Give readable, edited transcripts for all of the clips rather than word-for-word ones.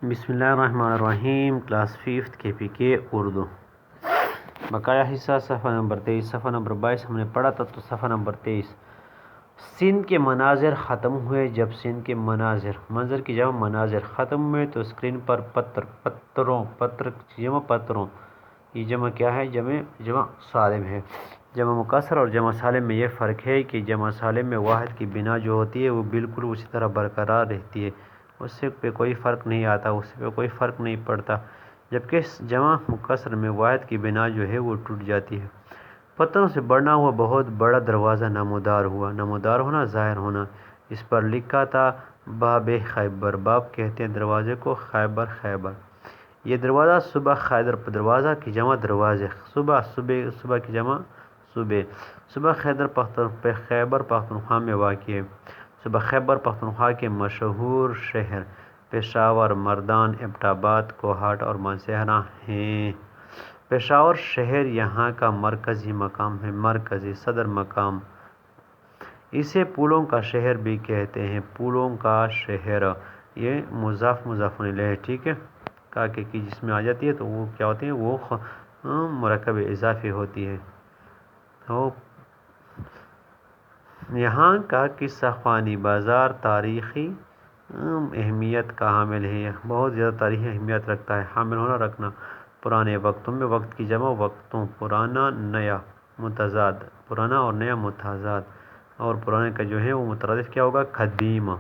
بسم اللہ الرحمن الرحیم، کلاس 5 کے پی کے اردو، بقایا حصہ صفحہ نمبر 23، صفحہ نمبر 22 ہم نے پڑھا تھا، تو صفحہ نمبر 23 سندھ کے مناظر ختم ہوئے۔ جب سندھ کے منظر کی جمع مناظر ختم ہوئے تو اسکرین پر پتروں یہ جمع کیا ہے؟ جمع سالم ہے۔ جمع مکسر اور جمع سالم میں یہ فرق ہے کہ جمع سالم میں واحد کی بنا جو ہوتی ہے وہ بالکل اسی طرح برقرار رہتی ہے، اس سے پہ کوئی فرق نہیں آتا، اس پہ کوئی فرق نہیں پڑتا، جبکہ جمع مکسر میں واحد کی بنا جو ہے وہ ٹوٹ جاتی ہے۔ پتھروں سے بنا ہوا بہت بڑا دروازہ نمودار ہوا۔ نمودار ہونا، ظاہر ہونا۔ اس پر لکھا تھا باب خیبر۔ باب کہتے ہیں دروازے کو، خیبر۔ یہ دروازہ صوبہ خیبر دروازہ کی جمع دروازے، صوبہ کی جمع صوبے، صوبہ خیبر پختونخوا میں واقع ہے۔ صوبہ خیبر پختونخوا کے مشہور شہر پشاور، مردان، ایبٹ آباد، کوہاٹ اور مانسہرہ ہیں۔ پشاور شہر یہاں کا مرکزی مقام ہے، صدر مقام۔ اسے پھولوں کا شہر بھی کہتے ہیں، پھولوں کا شہر۔ یہ مضاف الیہ ہے، ٹھیک ہے، کہ جس میں آ جاتی ہے تو وہ کیا ہوتی ہے؟ وہ مرکب اضافی ہوتی ہے۔ تو یہاں کا قصہ خوانی بازار تاریخی اہمیت کا حامل ہے، بہت زیادہ تاریخی اہمیت رکھتا ہے۔ حامل ہونا، رکھنا۔ پرانے وقتوں میں، وقت کی جمع وقتوں، پرانا نیا متضاد، پرانا اور نیا متضاد، اور پرانے کا جو ہے وہ مترادف کیا ہوگا؟ قدیم۔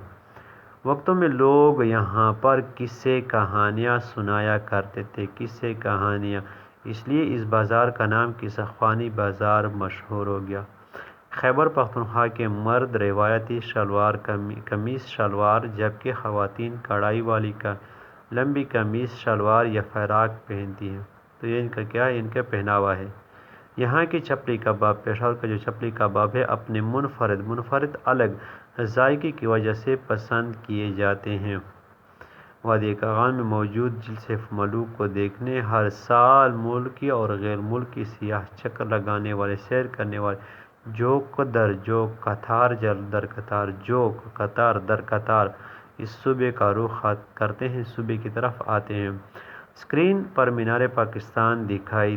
وقتوں میں لوگ یہاں پر قصے کہانیاں سنایا کرتے تھے، قصے کہانیاں، اس لیے اس بازار کا نام قصہ خوانی بازار مشہور ہو گیا۔ خیبر پختونخوا کے مرد روایتی قمیص شلوار، جبکہ خواتین کڑائی والی لمبی قمیص شلوار یا فراق پہنتی ہیں۔ تو یہ ان کا کیا ہے؟ ان کا پہناوا ہے۔ یہاں کی چپلی کباب، پشاور کا جو چپلی کباب ہے، اپنے منفرد الگ ذائقے کی وجہ سے پسند کیے جاتے ہیں۔ وادی کاغان میں موجود جلسہ ملوک کو دیکھنے ہر سال ملکی اور غیر ملکی سیاح چکر لگانے والے، سیر کرنے والے جوک در جوک، قطار در قطار اس صوبے کا رخ کرتے ہیں، صوبے کی طرف آتے ہیں۔ اسکرین پر مینار پاکستان دکھائی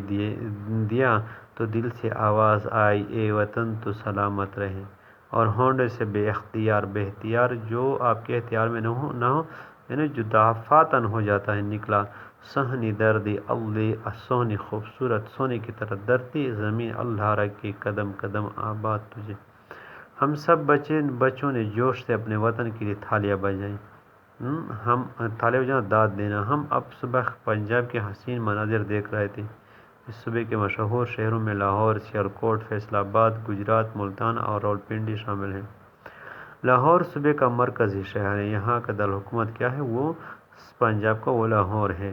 دیا تو دل سے آواز آئی، اے وطن تو سلامت رہے، اور ہونٹ سے بے اختیار جو آپ کے اختیار میں نہ ہو، یعنی جو دفاتن ہو جاتا ہے، نکلا۔ سہنی دردی اللہ، سہنی خوبصورت، سونے کی طرح دھرتی زمین، اللہ رکھے قدم قدم آباد تجھے۔ ہم سب بچوں نے جوش سے اپنے وطن کے لیے تھالیاں بجائیں۔ ہم تھالیاں بجانا، داد دینا۔ ہم اب صبح پنجاب کے حسین مناظر دیکھ رہے تھے۔ اس صوبے کے مشہور شہروں میں لاہور، سیالکوٹ، فیصل آباد، گجرات، ملتان اور راولپنڈی شامل ہیں۔ لاہور صوبے کا مرکزی شہر ہے۔ یہاں کا دارالحکومت کیا ہے؟ وہ پنجاب کا وہ لاہور ہے۔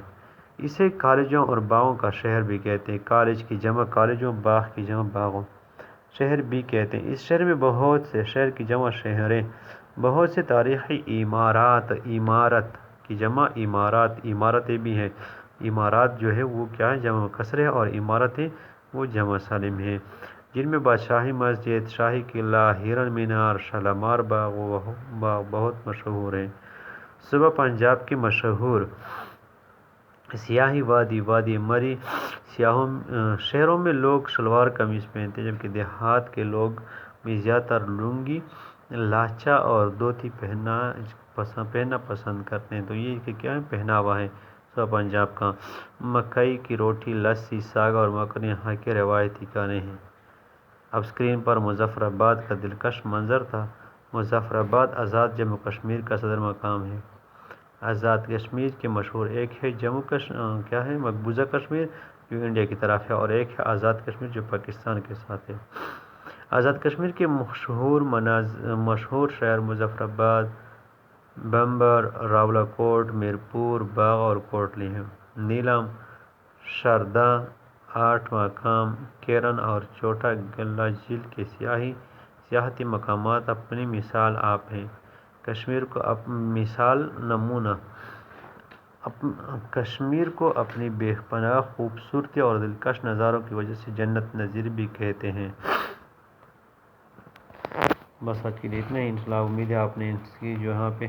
اسے کالجوں اور باغوں کا شہر بھی کہتے ہیں۔ کالج کی جمع کالجوں، باغ کی جمع باغوں، شہر بھی کہتے ہیں۔ اس شہر میں بہت سے، شہر کی جمع شہریں، بہت سے تاریخی عمارت کی جمع عمارتیں بھی ہیں۔ عمارات جو ہے وہ کیا ہے؟ جمع مکسر ہے، اور عمارتیں وہ جمع سالم ہے، جن میں بادشاہی مسجد، شاہی قلعہ، ہرن مینار، شالامار باغ بہت مشہور ہیں۔ صوبہ پنجاب کی مشہور سیاحی وادی مری شہروں میں لوگ شلوار قمیص پہنتے ہیں، جبکہ دیہات کے لوگ میں زیادہ تر لنگی، لاچا اور دھوتی پہننا پسند کرتے ہیں۔ تو یہ کیا ہے؟ پہناوا ہے صوبہ پنجاب کا۔ مکئی کی روٹی، لسی، ساگ اور مکھن یہاں کے روایتی کھانے ہیں۔ اب اسکرین پر مظفر آباد کا دلکش منظر تھا۔ مظفر آباد آزاد جموں کشمیر کا صدر مقام ہے۔ آزاد کشمیر کے مشہور ایک ہے کیا ہے؟ مقبوضہ کشمیر جو انڈیا کی طرف ہے، اور ایک ہے آزاد کشمیر جو پاکستان کے ساتھ ہے۔ آزاد کشمیر کے مشہور شہر مظفر آباد، بمبر، راولاکوٹ، میرپور، باغ اور کوٹلی ہیں۔ نیلم، شاردا، 8 مقام، کیرن اور چھوٹا گلہ جھیل کے سیاحتی مقامات اپنی مثال آپ ہیں۔ کشمیر کو اپنی بے پناہ خوبصورتی اور دلکش نظاروں کی وجہ سے جنت نظیر بھی کہتے ہیں۔ بس آج کے لیے اتنا ہی۔ انشاءاللہ امید ہے آپ نے اس کی جو یہاں پہ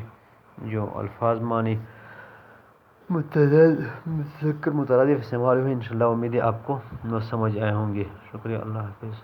جو الفاظ مانی مترادف استعمال ہوئے، انشاءاللہ امید ہے آپ کو سمجھ آئے ہوں گے۔ شکریہ، اللہ حافظ۔